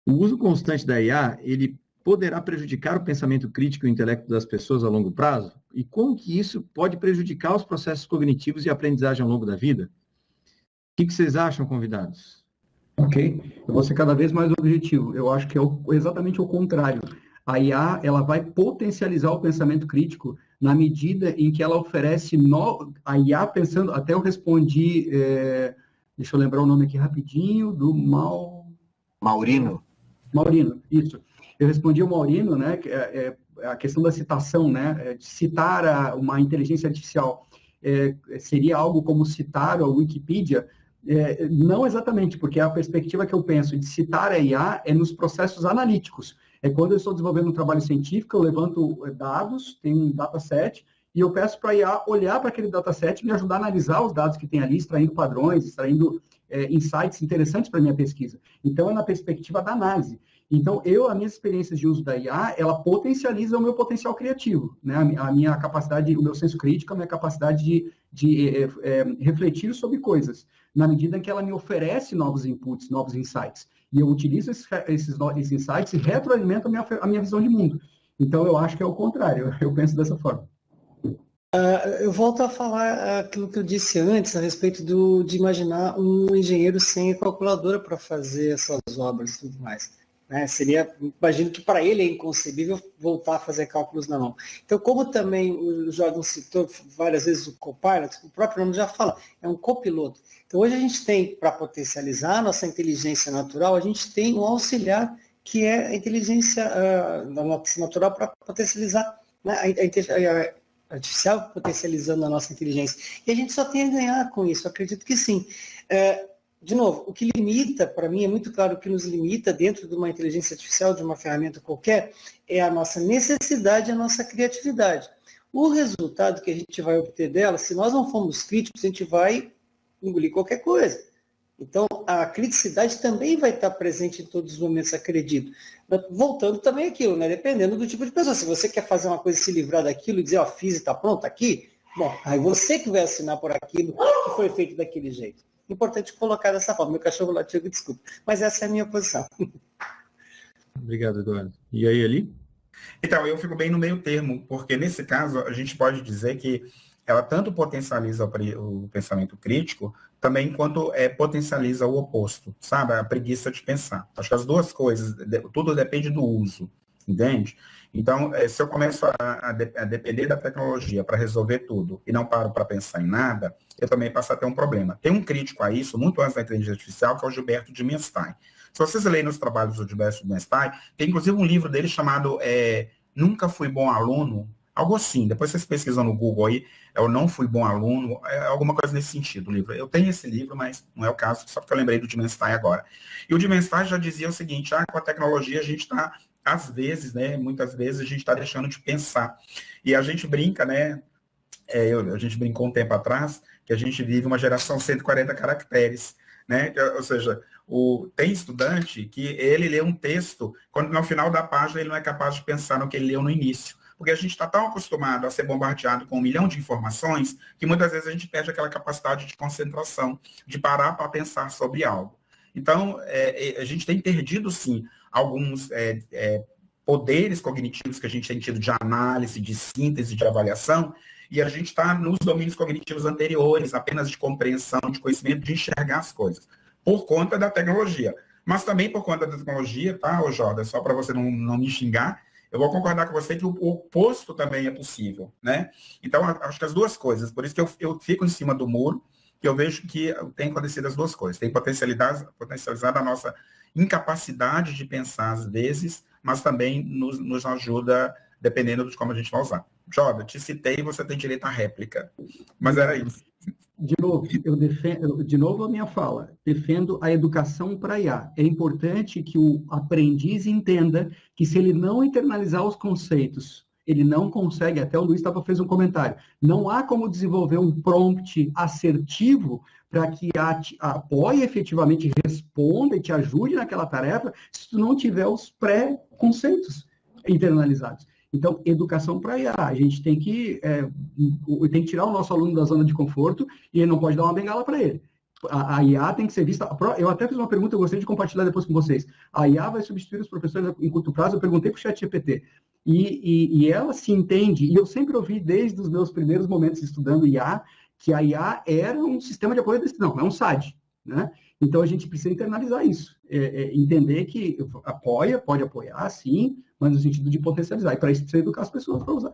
O uso constante da IA, ele poderá prejudicar o pensamento crítico e o intelecto das pessoas a longo prazo? E como que isso pode prejudicar os processos cognitivos e a aprendizagem ao longo da vida? O que vocês acham, convidados? Ok? Eu vou ser cada vez mais objetivo. Eu acho que é exatamente o contrário. A IA, ela vai potencializar o pensamento crítico na medida em que ela oferece a IA pensando, até eu respondi, deixa eu lembrar o nome aqui rapidinho, Maurino. Maurino, isso. Eu respondi ao Maurino, né, que a questão da citação, né, de citar uma inteligência artificial seria algo como citar a Wikipedia. Não exatamente, porque a perspectiva que eu penso de citar a IA é nos processos analíticos. É quando eu estou desenvolvendo um trabalho científico, eu levanto dados, tem um dataset, e eu peço para a IA olhar para aquele dataset e me ajudar a analisar os dados que tem ali, extraindo padrões, extraindo insights interessantes para a minha pesquisa. Então, é na perspectiva da análise. Então, as minhas experiências de uso da IA, ela potencializa o meu potencial criativo, né? A minha capacidade, o meu senso crítico, a minha capacidade de refletir sobre coisas, na medida em que ela me oferece novos inputs, novos insights. E eu utilizo esses insights e retroalimento a minha visão de mundo. Então, eu acho que é o contrário, eu penso dessa forma. Eu volto a falar aquilo que eu disse antes, a respeito de imaginar um engenheiro sem calculadora para fazer essas obras e tudo mais. Né? Imagino que para ele é inconcebível voltar a fazer cálculos na mão. Então, como também o Jordan citou várias vezes o Copilot, o próprio nome já fala, é um copiloto. Então, hoje a gente tem, para potencializar a nossa inteligência natural, a gente tem um auxiliar que é a inteligência natural para potencializar, né, a artificial potencializando a nossa inteligência. E a gente só tem a ganhar com isso, acredito que sim. De novo, o que limita, para mim, é muito claro, o que nos limita dentro de uma inteligência artificial, de uma ferramenta qualquer, é a nossa necessidade e a nossa criatividade. O resultado que a gente vai obter dela, se nós não formos críticos, a gente vai engolir qualquer coisa. Então, a criticidade também vai estar presente em todos os momentos, acredito. Mas, voltando também àquilo, né? Dependendo do tipo de pessoa. Se você quer fazer uma coisa e se livrar daquilo e dizer, ó, fiz e está pronto aqui, bom, aí você que vai assinar por aquilo que foi feito daquele jeito. Importante colocar dessa forma. Meu cachorro latiu, desculpa. Mas essa é a minha posição. Obrigado, Eduardo. E aí, Eli? Então, eu fico bem no meio termo, porque nesse caso a gente pode dizer que ela tanto potencializa o pensamento crítico, também quanto potencializa o oposto, sabe? A preguiça de pensar. Acho que as duas coisas, tudo depende do uso, entende? Então, se eu começo a depender da tecnologia para resolver tudo e não paro para pensar em nada, eu também passo a ter um problema. Tem um crítico a isso, muito antes da inteligência artificial, que é o Gilberto Dimenstein. Se vocês lerem os trabalhos do Gilberto Dimenstein, tem inclusive um livro dele chamado Nunca Fui Bom Aluno, algo assim. Depois vocês pesquisam no Google aí, Eu Não Fui Bom Aluno, alguma coisa nesse sentido, o livro. Eu tenho esse livro, mas não é o caso, só porque eu lembrei do Dimenstein agora. E o Dimenstein já dizia o seguinte, com a tecnologia a gente está, às vezes, né, muitas vezes a gente está deixando de pensar. E a gente brinca, né, a gente brincou um tempo atrás, que a gente vive uma geração 140 caracteres, né, ou seja, tem estudante que ele lê um texto, quando no final da página ele não é capaz de pensar no que ele leu no início. Porque a gente está tão acostumado a ser bombardeado com 1 milhão de informações que muitas vezes a gente perde aquela capacidade de concentração, de parar para pensar sobre algo. Então, a gente tem perdido, sim, alguns poderes cognitivos que a gente tem tido de análise, de síntese, de avaliação, e a gente está nos domínios cognitivos anteriores, apenas de compreensão, de conhecimento, de enxergar as coisas, por conta da tecnologia. Mas também por conta da tecnologia, tá, Jordan, só para você não me xingar, eu vou concordar com você que o oposto também é possível, né? Então, acho que as duas coisas, por isso que eu fico em cima do muro, que eu vejo que tem acontecido as duas coisas, tem potencializado a nossa incapacidade de pensar às vezes, mas também nos ajuda, dependendo de como a gente vai usar. Jordan, te citei, você tem direito à réplica, mas era isso. De novo a minha fala, defendo a educação para IA. É importante que o aprendiz entenda que se ele não internalizar os conceitos, ele não consegue, até o Luiz fez um comentário, não há como desenvolver um prompt assertivo para que apoie efetivamente, responda e te ajude naquela tarefa, se tu não tiver os pré-conceitos internalizados. Então, educação para IA. A gente tem que tirar o nosso aluno da zona de conforto e ele não pode dar uma bengala para ele. A IA tem que ser vista... Eu até fiz uma pergunta, eu gostaria de compartilhar depois com vocês. A IA vai substituir os professores em curto prazo? Eu perguntei para o ChatGPT. E ela se entende, e eu sempre ouvi desde os meus primeiros momentos estudando IA, que a IA era um sistema de apoio à decisão, é um SAD, né? Então, a gente precisa internalizar isso, entender que pode apoiar, sim, mas no sentido de potencializar, e para isso precisa educar as pessoas para usar.